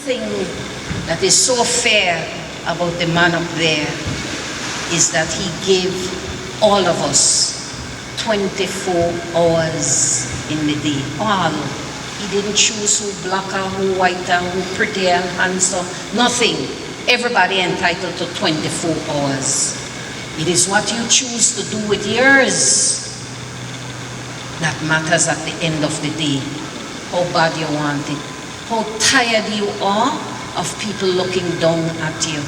thing that is so fair about the man up there is that he gave all of us 24 hours in the day. All. He didn't choose who blacker, who whiter, who prettier, handsome. Nothing. Everybody entitled to 24 hours. It is what you choose to do with yours that matters at the end of the day. How bad you want it. How tired you are of people looking down at you.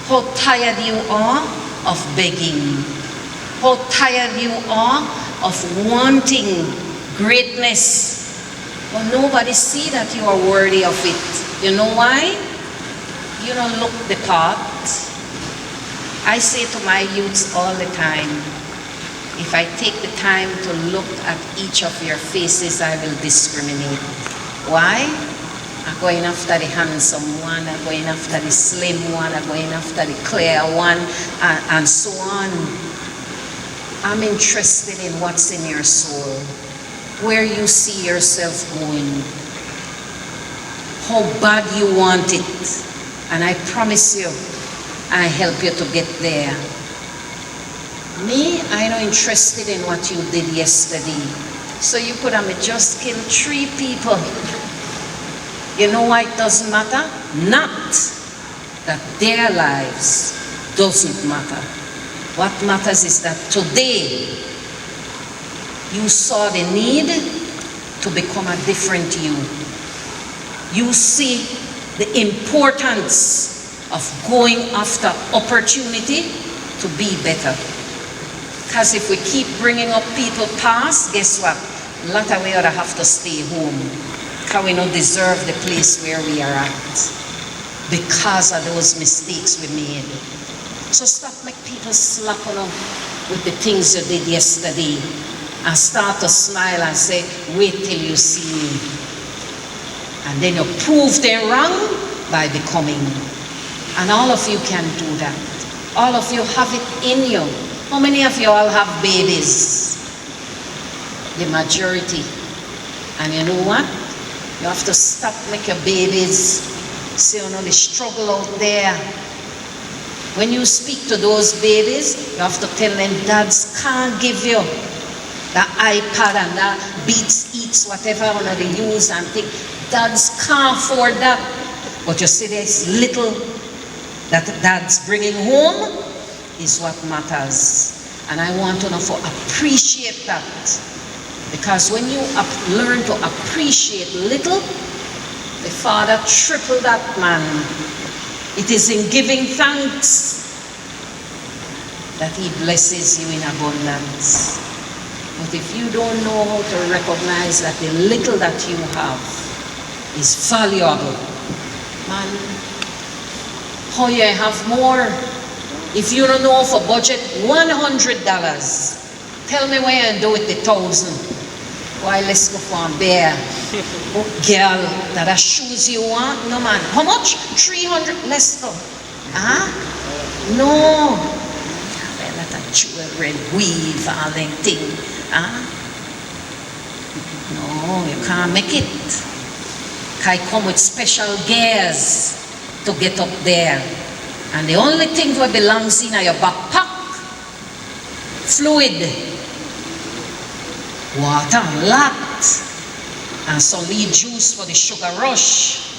How tired you are of begging. How tired you are of wanting greatness. Well, nobody see that you are worthy of it. You know why? You don't look the part. I say to my youths all the time, if I take the time to look at each of your faces, I will discriminate. Why? I'm going after the handsome one, I'm going after the slim one, I'm going after the clear one, and so on. I'm interested in what's in your soul, where you see yourself going, how bad you want it, and I promise you, I help you to get there. Me, I'm not interested in what you did yesterday. So you could have just killed 3 people. You know why it doesn't matter? Not that their lives doesn't matter. What matters is that today you saw the need to become a different you. You see the importance of going after opportunity to be better. Because if we keep bringing up people past, guess what? A lot of we ought to have to stay home. Because we don't deserve the place where we are at. Because of those mistakes we made. So stop make people slap on them with the things you did yesterday. And start to smile and say, wait till you see me. And then you prove they're wrong by becoming. And all of you can do that. All of you have it in you. How many of you all have babies? The majority. And you know what? You have to stop make your babies see, you know, the struggle out there. When you speak to those babies, you have to tell them dads can't give you the iPad and that Beats Eats, whatever one of they use and think. Dads can't afford that. But you see this little that dad's bringing home is what matters. And I want to know to appreciate that. Because when you learn to appreciate little, the Father tripled that man. It is in giving thanks that He blesses you in abundance. But if you don't know how to recognize that the little that you have is valuable, man, how you have more? If you don't know for budget $100, tell me where you do with the 1,000. Why, let's go for a bear. Oh, girl, that are shoes you want? No, man. How much? 300. Let's go. Huh? No. Well, that a jewelry, weave, all them thing. Huh? No, you can't make it. I come with special gears to get up there. And the only thing that belongs in your backpack, fluid, water, lot, and solid juice for the sugar rush,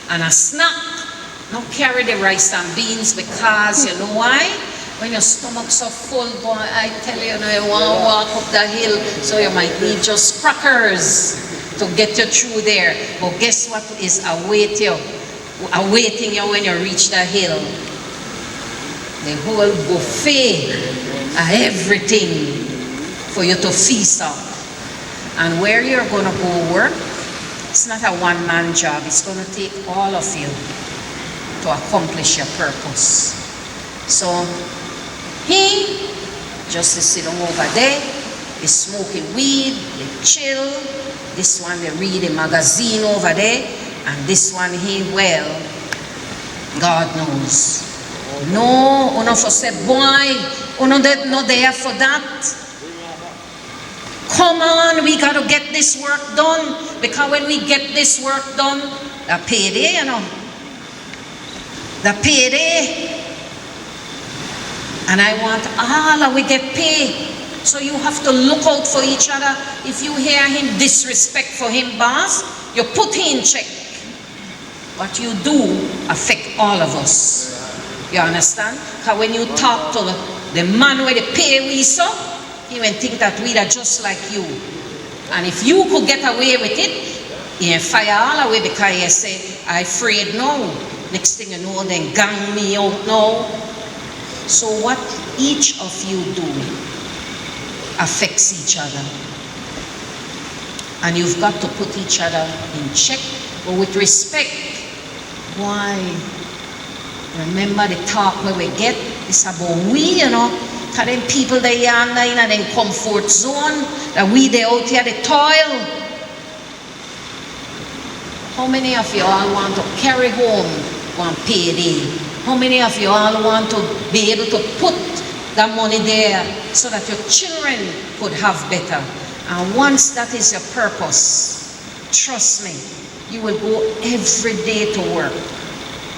and a snack. Don't carry the rice and beans because you know why? When your stomach's so full, boy, I tell you, you want to walk up the hill, so you might need just crackers to get you through there. But guess what is awaiting you when you reach the hill? The whole buffet of everything for you to feast on. And where you're going to go work, it's not a one-man job. It's going to take all of you to accomplish your purpose. So he just is sitting over there, is smoking weed, they chill. This one they read a magazine over there, and this one he, well, God knows. No, uno for say, boy, uno not there for that. Come on, we got to get this work done, because when we get this work done, The payday, you know. The payday. And I want all of we get paid. So you have to look out for each other. If you hear him disrespect for him, boss, you put him in check. What you do affect all of us. You understand? Because when you talk to the man where they pay we so, he will think that we are just like you. And if you could get away with it, he fire all away because he say, I afraid no. Next thing you know, then gang me out now. So what each of you do affects each other. And you've got to put each other in check, but with respect. Why? Remember the talk where we get, it's about we, you know. Because then people they are in a comfort zone, that we they out here they toil. How many of you all want to carry home one payday? How many of you all want to be able to put that money there so that your children could have better? And once that is your purpose, trust me, you will go every day to work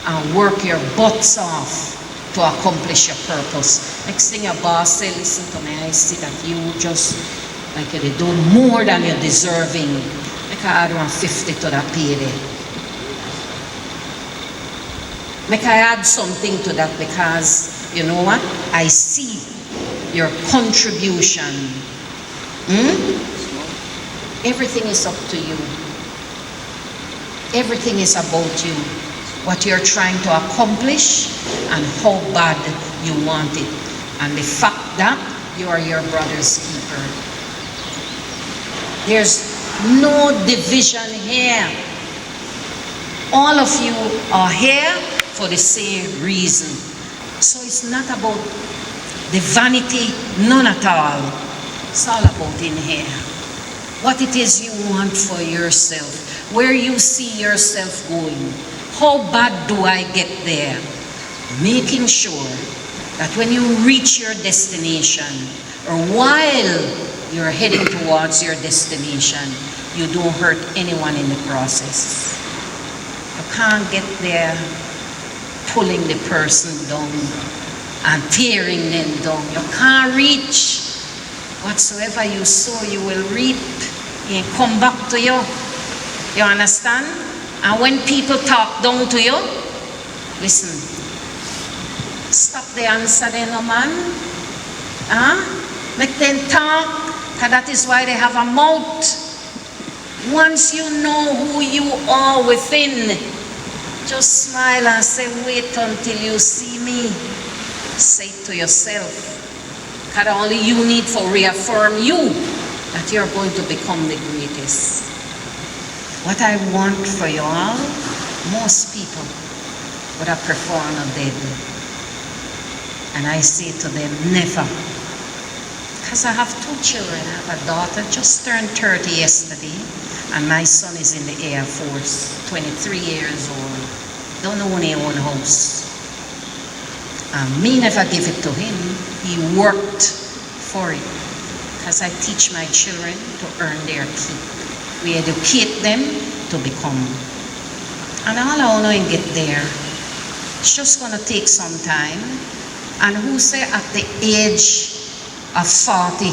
and work your butts off to accomplish your purpose. Next thing your boss say, listen to me, I see that you just, like you do more than you're deserving. Make I add 150 to that payday. Make I add something to that because, you know what? I see your contribution. Everything is up to you. Everything is about you. What you're trying to accomplish and how bad you want it. And the fact that you are your brother's keeper. There's no division here. All of you are here for the same reason. So it's not about the vanity, none at all. It's all about in here. What it is you want for yourself. Where you see yourself going. How bad do I get there? Making sure that when you reach your destination, or while you're heading towards your destination, you don't hurt anyone in the process. You can't get there pulling the person down and tearing them down. You can't reach. Whatsoever you sow, you will reap. It come back to you. You understand? And when people talk down to you, listen. Stop the answer then, no man. Make them talk, because that is why they have a mouth. Once you know who you are within, just smile and say, wait until you see me. Say it to yourself. Because only you need to reaffirm you that you're going to become the greatest. What I want for you all, most people would have preferred a dead. And I say to them, never. Because I have two children. I have a daughter, just turned 30 yesterday, and my son is in the Air Force, 23 years old. Don't own his own house. Me never give it to him. He worked for it. Because I teach my children to earn their keep. We educate them to become. And all I want to get there, it's just going to take some time. And who say at the age of 40,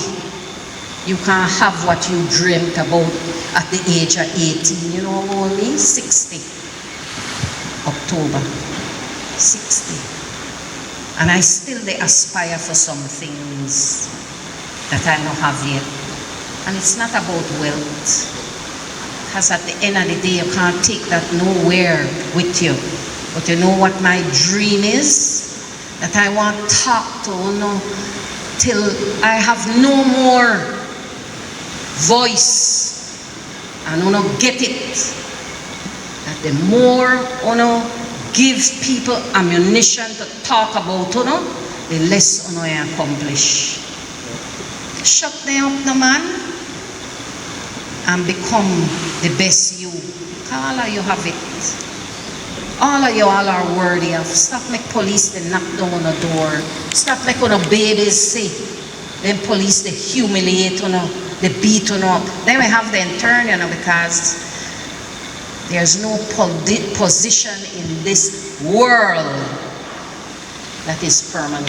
you can't have what you dreamt about at the age of 18. You know what I mean? 60. October. 60. And I still aspire for some things that I don't have yet. And it's not about wealth. Because at the end of the day, you can't take that nowhere with you. But you know what my dream is? That I want to talk to, till I have no more voice. And get it. That the more give people ammunition to talk about, the less I accomplish. Shut them up, no man, and become the best you. All of you have it. All of you all are worthy of. Stop make police they knock down on the door. Stop make babies say. Then police they humiliate, they beat up. Then we have the intern, because There's no position in this world that is permanent.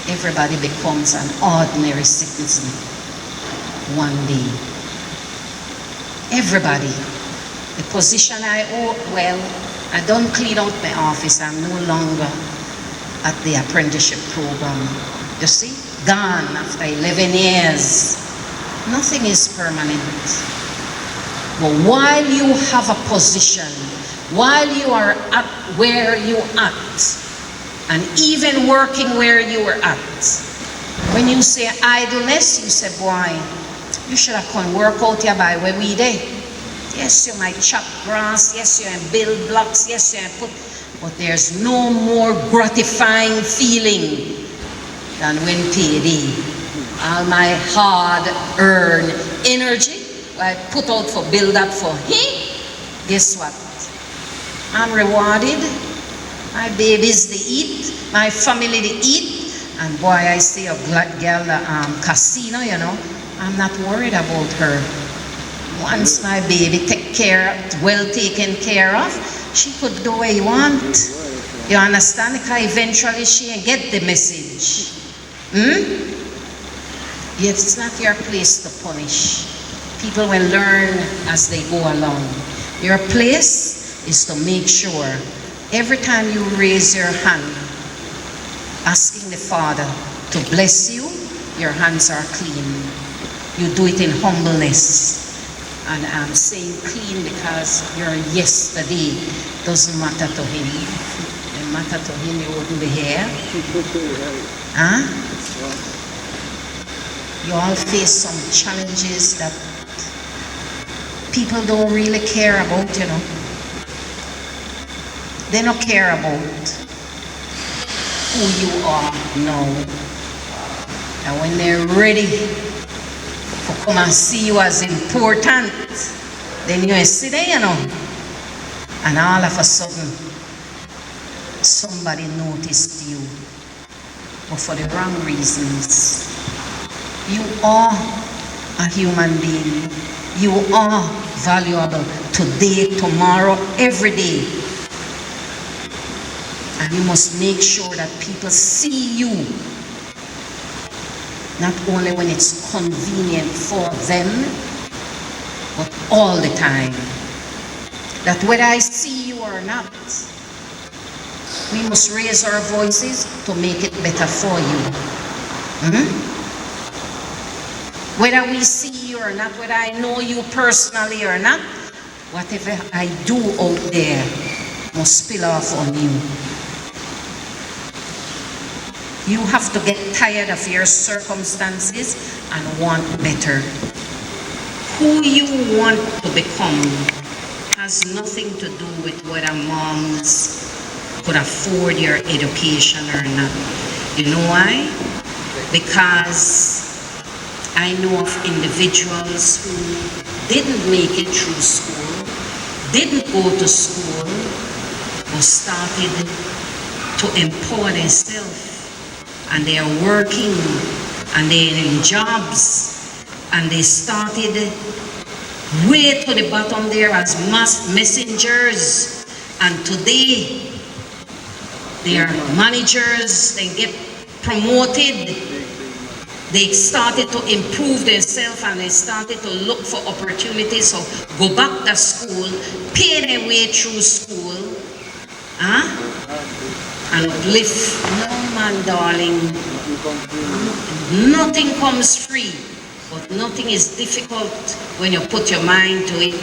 Everybody becomes an ordinary citizen one day. Everybody. The position I hold, well, I don't clean out my office. I'm no longer at the apprenticeship program. You see? Gone after 11 years. Nothing is permanent. But while you have a position, while you are at where you are, and even working where you are at, when you say idleness, you say, boy, you should have come work out here by where we there. Yes, you might chop grass, yes, you might build blocks, yes, you might put, but there's no more gratifying feeling than when payday. All my hard-earned energy, I put out for build up for him, guess what? I'm rewarded. My babies, they eat. My family, they eat. And boy, I see a black girl, casino, you know, I'm not worried about her. Once my baby well taken care of, she could do what you want. You understand? Because eventually she get the message. Yet it's not your place to punish. People will learn as they go along. Your place is to make sure every time you raise your hand, asking the Father to bless you, your hands are clean. You do it in humbleness. And I'm saying clean because your yesterday doesn't matter to him. If it mattered to him, you wouldn't be here. Huh? You all face some challenges that people don't really care about, you know. They don't care about who you are now. And when they're ready to come and see you as important, then you sit there, you know. And all of a sudden, somebody noticed you, but for the wrong reasons. You are a human being. You are valuable today, tomorrow, every day. And you must make sure that people see you, not only when it's convenient for them, but all the time. That whether I see you or not, we must raise our voices to make it better for you. Whether we see you or not, whether I know you personally or not, whatever I do out there must spill off on you. You have to get tired of your circumstances and want better. Who you want to become has nothing to do with whether moms could afford your education or not. You know why? Because I know of individuals who didn't make it through school, didn't go to school, but started to empower themselves. And they are working, and they're in jobs, and they started way to the bottom there as messengers. And today, they are managers, they get promoted. They started to improve themselves and they started to look for opportunities. So go back to school, pay their way through school, and live. No, man, darling. Nothing comes free, but nothing is difficult when you put your mind to it.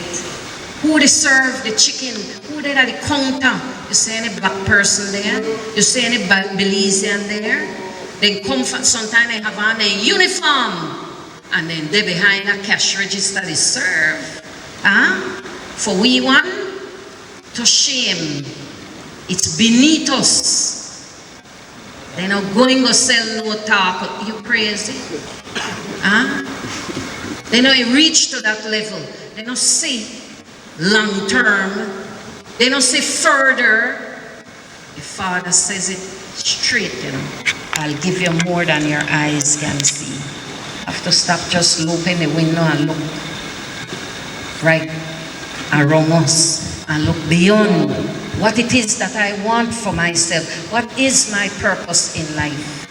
Who they serve the chicken? Who they at the counter? You see any black person there? You see any Belizean there? They come from, sometimes they have on a uniform, and then they behind a cash register they serve. For we one, to shame. It's beneath us. They're not going to sell no talk. You crazy? They not reach to that level. They not see long term. They don't see further. The Father says it straight, you know. I'll give you more than your eyes can see. Have to stop just looking the window and look right around us and look beyond what it is that I want for myself. What is my purpose in life?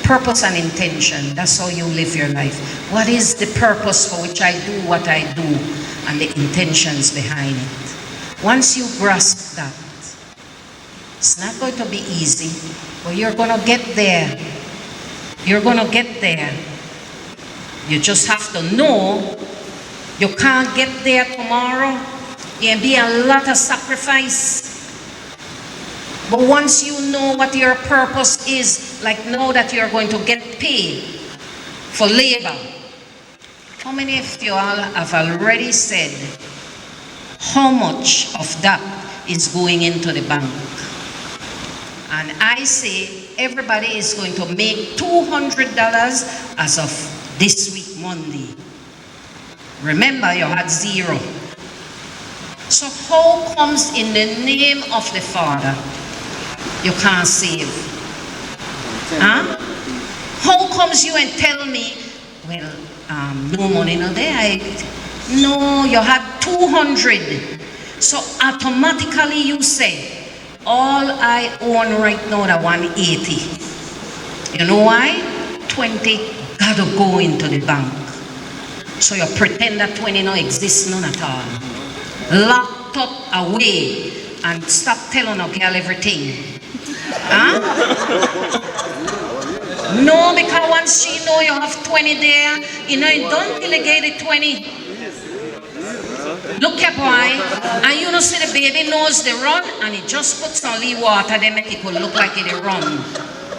Purpose and intention, that's how you live your life. What is the purpose for which I do what I do, and the intentions behind it? Once you grasp that, it's not going to be easy, but you're going to get there. You're going to get there. You just have to know you can't get there tomorrow. There'll be a lot of sacrifice. But once you know what your purpose is, like know that you're going to get paid for labor. How many of you all have already said how much of that is going into the bank? And I say everybody is going to make $200 as of this week, Monday. Remember, you had zero. So how comes in the name of the Father you can't save? Huh? How comes you and tell me, well, no money, no there. No, you had 200. So automatically you say, all I own right now is 180. You know why? 20 gotta go into the bank. So you pretend that 20 no exists, none at all. Locked up away and stop telling a girl everything. Huh? No, because once she know you have 20 there, you know, you don't delegate the 20. Look at boy, and you know see the baby knows the run, and it just puts on the water, they make it look like it run.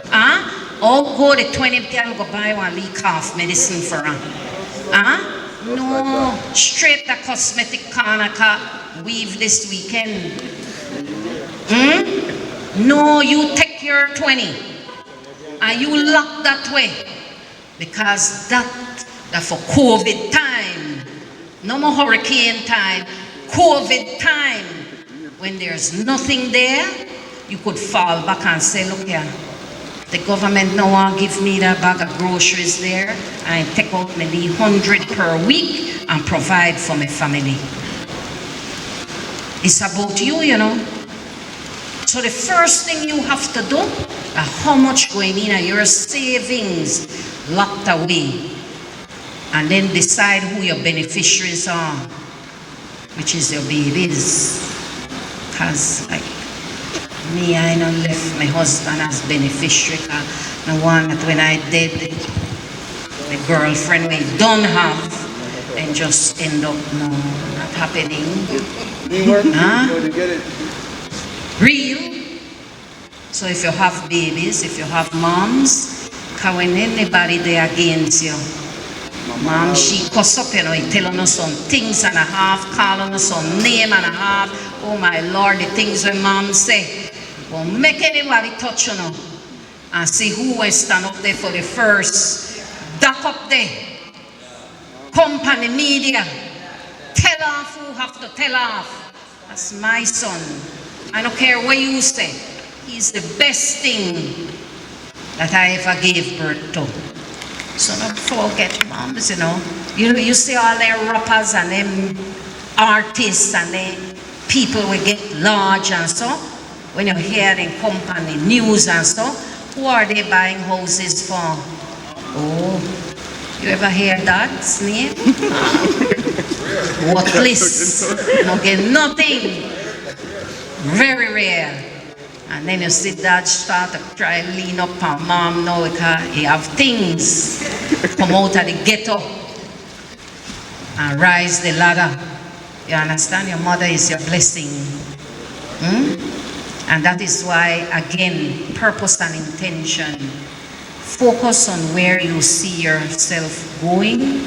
Huh? Oh, go the 20 girl go buy one leak off medicine for her. Huh? No, straight the cosmetic corner weave this weekend. No, you take your 20 and you lock that way, because that for COVID time, no more hurricane time, COVID time, when there's nothing there, you could fall back and say, look here, the government no one give me that bag of groceries there, and I take out maybe 100 per week and provide for my family. It's about you, you know. So the first thing you have to do is how much going in your savings locked away, and then decide who your beneficiaries are, which is your babies. Because like me, I not left my husband as beneficiary. The one that when I did, the girlfriend we don't have, and just end up not happening. Huh? Real. So if you have babies, if you have moms, because when anybody there against you, mom, she cuss up, you know, he telling us some things and a half, calling us some name and a half. Oh my Lord, the things when mom say, well, make anybody touch you know, and see who will stand up there for the first. Duck up there. Company, media. Tell off who have to tell off. That's my son. I don't care what you say. He's the best thing that I ever gave birth to. So don't forget moms, you know. You see all them rappers and them artists and them people will get large and so. When you're hearing company news and stuff, who are they buying houses for? Oh, you ever hear that name? Worthless. You don't get nothing. Very rare. And then you see dad start to try to lean up on mom now because he have things. Come out of the ghetto and rise the ladder. You understand? Your mother is your blessing. And that is why, again, purpose and intention. Focus on where you see yourself going,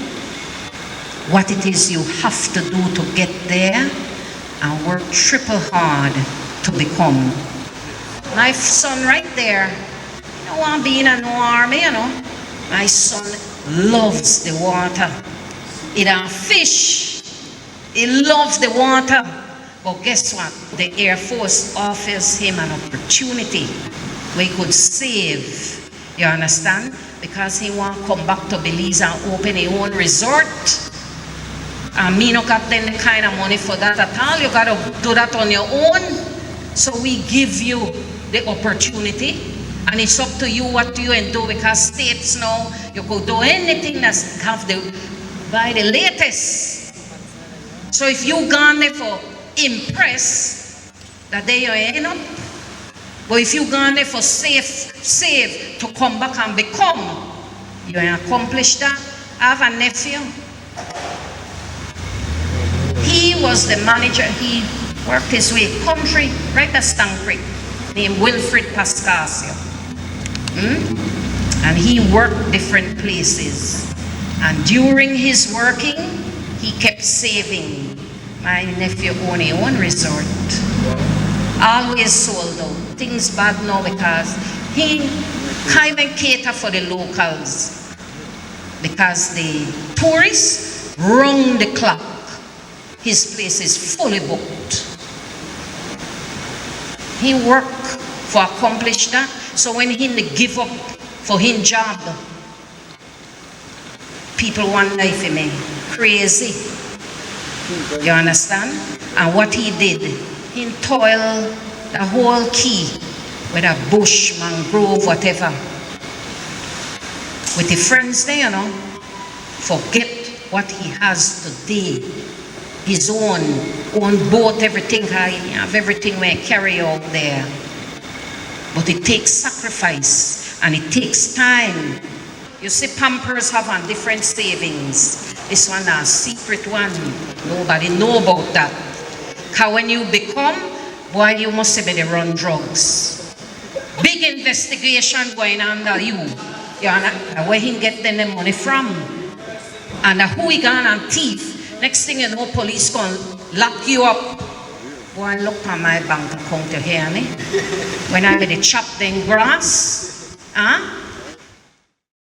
what it is you have to do to get there, and work triple hard to become. My son right there, you don't want to be in an army, you know. My son loves the water. He don't fish. He loves the water. But guess what? The Air Force offers him an opportunity where he could save. You understand? Because he want to come back to Belize and open his own resort. And me no got then the kind of money for that at all. You got to do that on your own. So we give you the opportunity. And it's up to you what you do, because states now, you could do anything that have the, buy the latest. So if you gone there for impress, that day you end up. But if you gone there for save to come back and become, you accomplish that. I have a nephew. He was the manager. He worked his way country right at Stang Creek, named Wilfred Pascasio. And he worked different places. And during his working, he kept saving. My nephew owned his own resort. Always sold out. Things bad now because he kind of cater for the locals. Because the tourists run the clock. His place is fully booked. He worked for accomplish that. So when he give up for his job, people want knife him crazy. You understand? And what he did, he toiled the whole key with a bush, mangrove, whatever. With the friends there, you know, forget what he has today. His own boat, everything, he have everything we carry out there. But it takes sacrifice and it takes time. You see, Pampers have on different savings. This one a secret one. Nobody know about that. Because when you become, boy, you must be the run drugs. Big investigation going under you. You know, where he get the money from. And who he gone and thief. Next thing you know, police gonna lock you up. Boy, look at my bank account, you hear me? When I get chop them grass,